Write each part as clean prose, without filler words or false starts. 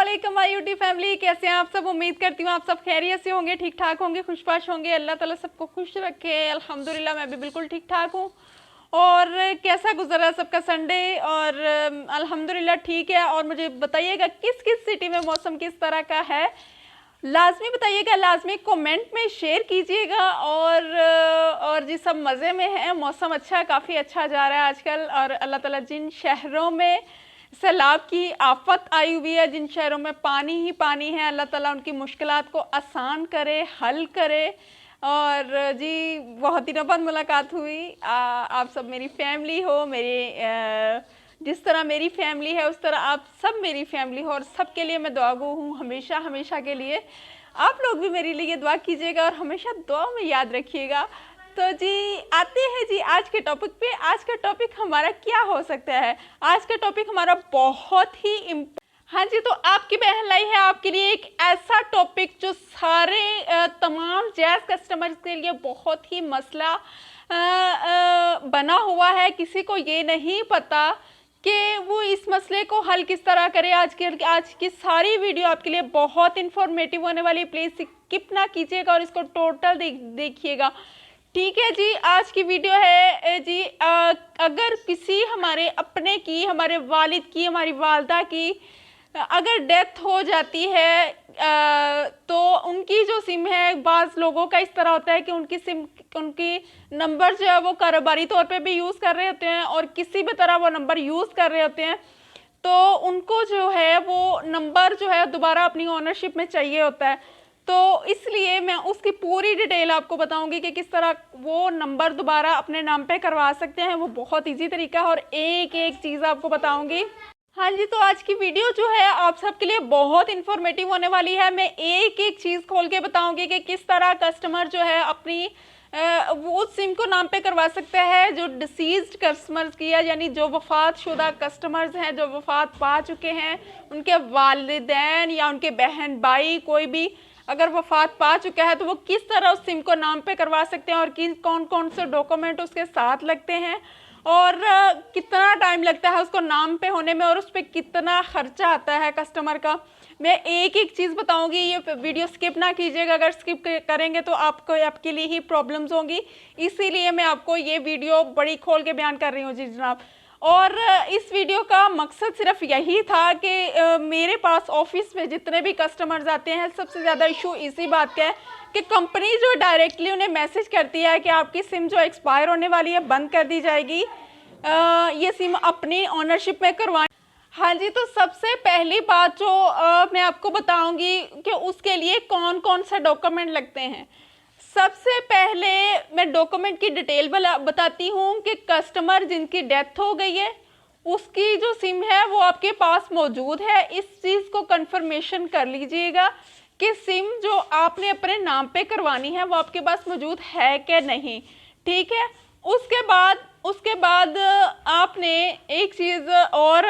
वालेकुम my YouTube family, कैसे हैं आप सब। उम्मीद करती हूँ आप सब खैरियत से होंगे, ठीक ठाक होंगे, खुशबाश होंगे। अल्लाह ताला सबको खुश रखे। अल्हम्दुलिल्लाह मैं भी बिल्कुल ठीक ठाक हूँ। और कैसा गुजरा सबका संडे। और अल्हम्दुलिल्लाह ठीक है। और मुझे बताइएगा किस किस सिटी में मौसम किस तरह का है, लाजमी बताइएगा, लाजमी कमेंट में शेयर कीजिएगा। और जी सब मज़े में है, मौसम अच्छा, काफ़ी अच्छा जा रहा है आजकल। और अल्लाह ताला जिन शहरों में सैलाब की आफत आई हुई है, जिन शहरों में पानी ही पानी है, अल्लाह ताला उनकी मुश्किलात को आसान करे, हल करे। और जी बहुत दिनों बाद मुलाकात हुई। आप सब मेरी फैमिली हो, जिस तरह मेरी फैमिली है उस तरह आप सब मेरी फैमिली हो। और सबके लिए मैं दुआगो हूँ हमेशा हमेशा के लिए। आप लोग भी मेरे लिए दुआ कीजिएगा और हमेशा दुआ में याद रखिएगा। तो जी आते हैं जी आज के टॉपिक पे। आज का टॉपिक हमारा क्या हो सकता है? आज का टॉपिक हमारा बहुत ही हाँ जी, तो आपकी बहन लाई है आपके लिए एक ऐसा टॉपिक जो सारे तमाम जैज़ कस्टमर्स के लिए बहुत ही मसला बना हुआ है। किसी को ये नहीं पता कि वो इस मसले को हल किस तरह करे। आज की सारी वीडियो आपके लिए बहुत इन्फॉर्मेटिव होने वाली है। प्लीज़ स्किप ना कीजिएगा और इसको टोटल देखिएगा, ठीक है जी। आज की वीडियो है जी, अगर किसी हमारे अपने की, हमारे वालिद की, हमारी वालदा की अगर डेथ हो जाती है तो उनकी जो सिम है, बाज़ लोगों का इस तरह होता है कि उनकी नंबर जो है वो कारोबारी तौर पे भी यूज़ कर रहे होते हैं और किसी भी तरह वो नंबर यूज़ कर रहे होते हैं, तो उनको जो है वो नंबर जो है दोबारा अपनी ओनरशिप में चाहिए होता है। तो इसलिए मैं उसकी पूरी डिटेल आपको बताऊंगी कि किस तरह वो नंबर दोबारा अपने नाम पे करवा सकते हैं। वो बहुत इजी तरीका है और एक एक चीज़ आपको बताऊंगी। हाँ जी, तो आज की वीडियो जो है आप सबके लिए बहुत इन्फॉर्मेटिव होने वाली है। मैं एक एक चीज़ खोल के बताऊंगी कि किस तरह कस्टमर जो है अपनी वो सिम को नाम पे करवा सकता है जो डिसीज्ड कस्टमर्स की है, यानी जो वफ़ात शुदा कस्टमर्स हैं, जो वफ़ात पा चुके हैं, उनके वालिदैन या उनके बहन भाई कोई भी अगर वफ़ात पा चुका है तो वो किस तरह उस सिम को नाम पे करवा सकते हैं और कौन कौन से डॉक्यूमेंट उसके साथ लगते हैं और कितना टाइम लगता है उसको नाम पे होने में और उस पर कितना खर्चा आता है कस्टमर का। मैं एक एक चीज़ बताऊंगी, ये वीडियो स्किप ना कीजिएगा। अगर स्किप करेंगे तो आपके लिए ही प्रॉब्लम्स होंगी, इसीलिए मैं आपको ये वीडियो बड़ी खोल के बयान कर रही हूँ जी जनाब। और इस वीडियो का मकसद सिर्फ यही था कि मेरे पास ऑफिस में जितने भी कस्टमर्स आते हैं, सबसे ज़्यादा इशू इसी बात का है कि कंपनी जो डायरेक्टली उन्हें मैसेज करती है कि आपकी सिम जो एक्सपायर होने वाली है बंद कर दी जाएगी, ये सिम अपनी ओनरशिप में करवाएं। हाँ जी, तो सबसे पहली बात जो मैं आपको बताऊंगी कि उसके लिए कौन कौन से डॉक्यूमेंट लगते हैं। सबसे पहले मैं डॉक्यूमेंट की डिटेल बताती हूँ कि कस्टमर जिनकी डेथ हो गई है उसकी जो सिम है वो आपके पास मौजूद है। इस चीज़ को कंफर्मेशन कर लीजिएगा कि सिम जो आपने अपने नाम पे करवानी है वो आपके पास मौजूद है कि नहीं, ठीक है। उसके बाद आपने एक चीज़ और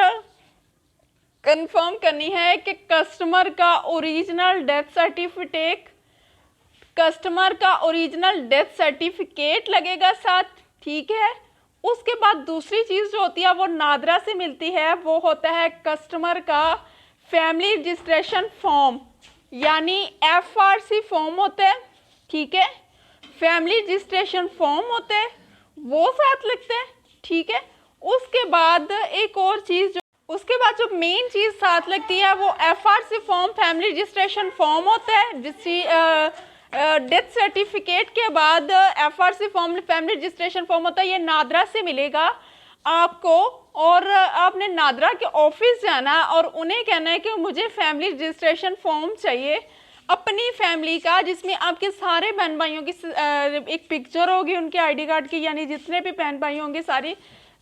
कंफर्म करनी है कि कस्टमर का ओरिजिनल डेथ सर्टिफिकेट लगेगा साथ, ठीक है। उसके बाद दूसरी चीज़ जो होती है वो नादरा से मिलती है, वो होता है कस्टमर का फैमिली रजिस्ट्रेशन फॉर्म, यानी FRC फॉर्म होता है, ठीक है। फैमिली रजिस्ट्रेशन फॉर्म होते हैं वो साथ लगते हैं, ठीक है। उसके बाद एक और चीज़ जो मेन चीज़ साथ लगती है वो FRC form, family registration form होता है, जिसकी डेथ सर्टिफिकेट के बाद FRC form, family registration form होता है। ये नादरा से मिलेगा आपको और आपने नादरा के ऑफिस जाना और उन्हें कहना है कि मुझे फैमिली रजिस्ट्रेशन फॉर्म चाहिए अपनी फैमिली का, जिसमें आपके सारे बहन भाइयों की एक पिक्चर होगी उनके ID कार्ड की, यानी जितने भी बहन भाई होंगे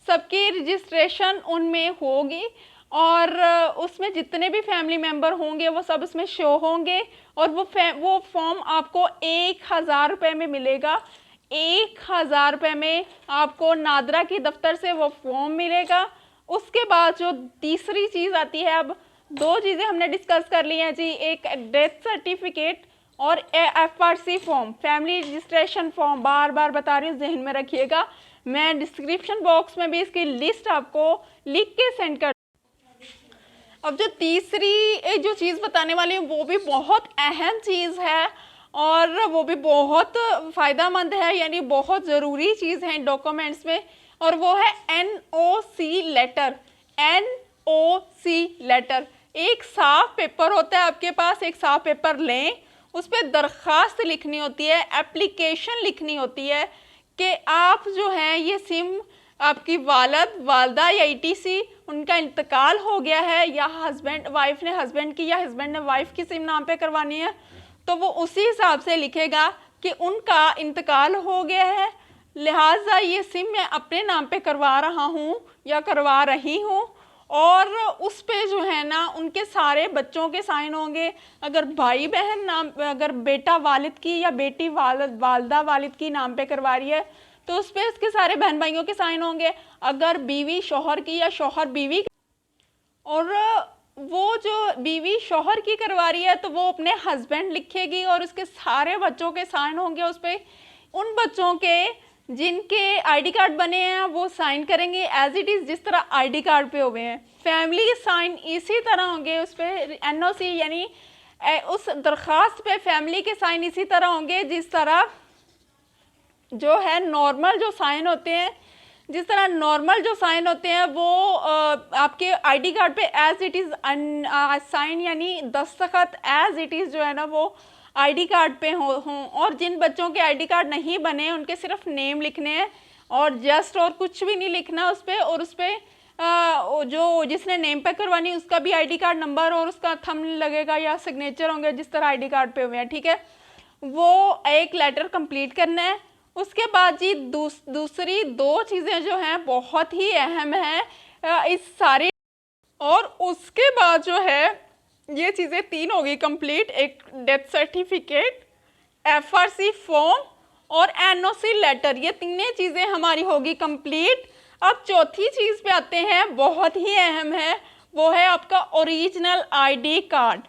सबकी रजिस्ट्रेशन उनमें होगी और उसमें जितने भी फैमिली मेम्बर होंगे वो सब उसमें शो होंगे। और वो फॉर्म आपको 1000 रुपये में मिलेगा। 1000 रुपये में आपको नादरा की दफ्तर से वो फॉर्म मिलेगा। उसके बाद जो तीसरी चीज़ आती है, अब दो चीज़ें हमने डिस्कस कर ली हैं जी, एक डेथ सर्टिफिकेट और FRC form, family registration form. बार बार बता रही हूँ, जहन में रखिएगा। मैं डिस्क्रिप्शन बॉक्स में भी इसकी लिस्ट आपको लिख के सेंड कर। अब जो तीसरी जो चीज़ बताने वाली हूँ वो भी बहुत अहम चीज़ है और वो भी बहुत फ़ायदेमंद है, यानी बहुत ज़रूरी चीज़ है डॉक्यूमेंट्स में, और वो है NOC लेटर। NOC लेटर एक साफ पेपर होता है आपके पास, एक साफ पेपर लें, उस पर दरख्वास्त लिखनी होती है, एप्लीकेशन लिखनी होती है कि आप जो हैं ये सिम आपकी वालदा या ETC उनका इंतकाल हो गया है, या हस्बैंड वाइफ ने हस्बैंड की या हस्बैंड ने वाइफ की सिम नाम पे करवानी है, तो वो उसी हिसाब से लिखेगा कि उनका इंतकाल हो गया है, लिहाजा ये सिम मैं अपने नाम पे करवा रहा हूँ या करवा रही हूँ, और उस पे जो है ना उनके सारे बच्चों के साइन होंगे। अगर भाई बहन नाम, अगर बेटा वालिद की या बेटी वालदा वालिद की नाम पे करवा रही है तो उस पर उसके सारे बहन भाइयों के साइन होंगे। अगर बीवी शौहर की या शौहर बीवी, और वो जो बीवी शौहर की करवा रही है तो वो अपने हस्बैंड लिखेगी और उसके सारे बच्चों के साइन होंगे उस पर। उन बच्चों के जिनके ID कार्ड बने हैं वो साइन करेंगे एज इट इज़ जिस तरह ID कार्ड पे हुए हैं। फैमिली के साइन इसी तरह होंगे उस पर, NOC यानी उस दरख्वास्त पे फैमिली के साइन इसी तरह होंगे जिस तरह जो है नॉर्मल जो साइन होते हैं, जिस तरह नॉर्मल जो साइन होते हैं वो आपके ID कार्ड पे एज इट इज़ साइन यानी दस्तखत एज इट इज़ जो है ना वो ID कार्ड पे हों। और जिन बच्चों के ID कार्ड नहीं बने उनके सिर्फ नेम लिखने हैं और जस्ट, और कुछ भी नहीं लिखना उस पर, और उस पर जो जिसने नेम पे करवानी उसका भी ID कार्ड नंबर और उसका थंब लगेगा या सिग्नेचर होंगे जिस तरह ID कार्ड पे हुए हैं, ठीक है। वो एक लेटर कंप्लीट करना है। उसके बाद जी दूसरी दो चीज़ें जो हैं बहुत ही अहम हैं इस सारी, और उसके बाद जो है ये चीज़ें तीन होगी कंप्लीट, एक डेथ सर्टिफिकेट, FRC फॉर्म और NOC लेटर, ये तीनों चीज़ें हमारी होगी कंप्लीट। अब चौथी चीज़ पे आते हैं, बहुत ही अहम है, वो है आपका original ID card.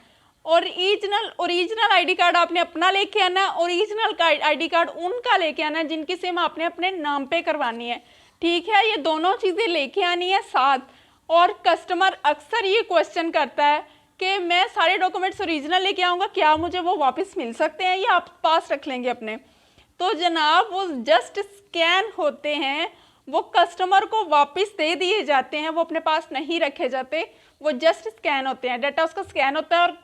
Original ID card आपने अपना लेके आना है, ओरिजिनल ID कार्ड उनका लेके आना है जिनकी सिम आपने अपने नाम पे करवानी है, ठीक है। ये दोनों चीज़ें लेके आनी है साथ। और कस्टमर अक्सर ये क्वेश्चन करता है कि मैं सारे डॉक्यूमेंट्स ओरिजिनल लेके आऊँगा, क्या मुझे वो वापस मिल सकते हैं या आप पास रख लेंगे अपने? तो जनाब वो जस्ट स्कैन होते हैं, वो कस्टमर को वापस दे दिए जाते हैं, वो अपने पास नहीं रखे जाते, वो जस्ट स्कैन होते हैं, डाटा उसका स्कैन होता है और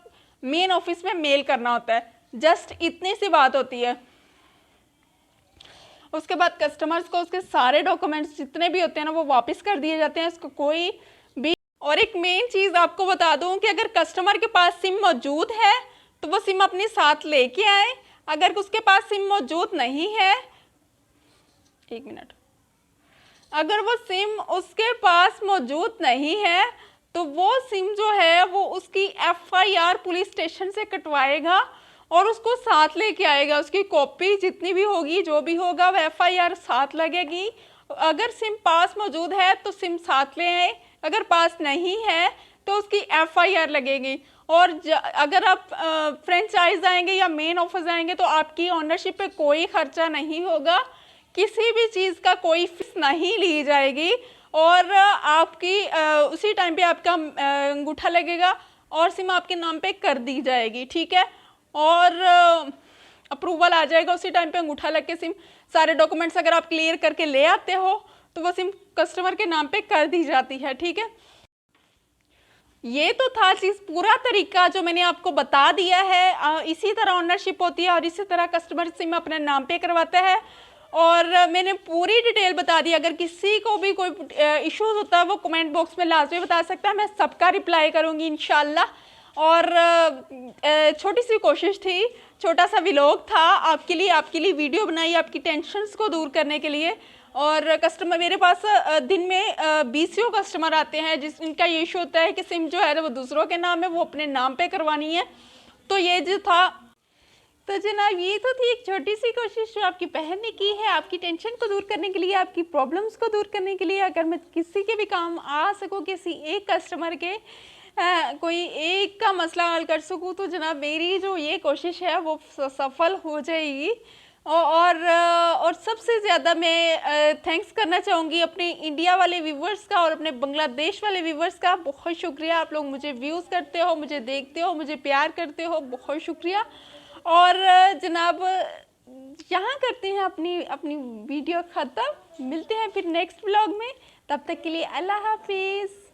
मेन ऑफिस में मेल करना होता है, जस्ट इतनी सी बात होती है। उसके बाद कस्टमर्स को उसके सारे डॉक्यूमेंट्स जितने भी होते हैं ना वो वापस कर दिए जाते हैं, इसको कोई भी। और एक मेन चीज़ आपको बता दूं कि अगर कस्टमर के पास सिम मौजूद है तो वो सिम अपने साथ लेके आए, अगर उसके पास सिम मौजूद नहीं है, एक मिनट, अगर वो सिम उसके पास मौजूद नहीं है तो वो सिम जो है वो उसकी FIR पुलिस स्टेशन से कटवाएगा और उसको साथ लेके आएगा, उसकी कॉपी जितनी भी होगी जो भी होगा वो FIR साथ लगेगी। अगर सिम पास मौजूद है तो सिम साथ ले आए, अगर पास नहीं है तो उसकी FIR लगेगी। और अगर आप फ्रेंचाइज आएंगे या मेन ऑफिस आएंगे तो आपकी ओनरशिप पे कोई खर्चा नहीं होगा, किसी भी चीज़ का कोई फीस नहीं ली जाएगी, और आपकी उसी टाइम पे आपका अंगूठा लगेगा और सिम आपके नाम पे कर दी जाएगी, ठीक है। और अप्रूवल आ जाएगा उसी टाइम पे, अंगूठा लग के सिम सारे डॉक्यूमेंट्स अगर आप क्लियर करके ले आते हो तो वो सिम कस्टमर के नाम पे कर दी जाती है, ठीक है। ये तो था चीज़, पूरा तरीका जो मैंने आपको बता दिया है। इसी तरह ओनरशिप होती है और इसी तरह कस्टमर सिम अपने नाम पे करवाता है, और मैंने पूरी डिटेल बता दी। अगर किसी को भी कोई इश्यूज होता है वो कमेंट बॉक्स में लाजमी बता सकता है, मैं सबका रिप्लाई करूँगी इंशाल्लाह। और छोटी सी कोशिश थी, छोटा सा व्लॉग था आपके लिए वीडियो बनाई आपकी टेंशन्स को दूर करने के लिए। और कस्टमर मेरे पास दिन में 20 कस्टमर आते हैं जिनका ये इशू होता है कि सिम जो है वो दूसरों के नाम है, वो अपने नाम पे करवानी है। तो ये जो था, तो जनाब ये तो थी एक छोटी सी कोशिश जो आपकी बहन ने की है आपकी टेंशन को दूर करने के लिए, आपकी प्रॉब्लम्स को दूर करने के लिए। अगर मैं किसी के भी काम आ सकूँ, किसी एक कस्टमर के कोई एक का मसला हल कर सकूँ, तो जनाब मेरी जो ये कोशिश है वो सफल हो जाएगी। और सबसे ज़्यादा मैं थैंक्स करना चाहूँगी अपने इंडिया वाले व्यूवर्स का और अपने बांग्लादेश वाले व्यूवर्स का। बहुत शुक्रिया, आप लोग मुझे व्यूज़ करते हो, मुझे देखते हो, मुझे प्यार करते हो, बहुत शुक्रिया। और जनाब यहाँ करते हैं अपनी अपनी वीडियो ख़त्म। मिलते हैं फिर नेक्स्ट व्लॉग में, तब तक के लिए अल्लाह हाफिज़।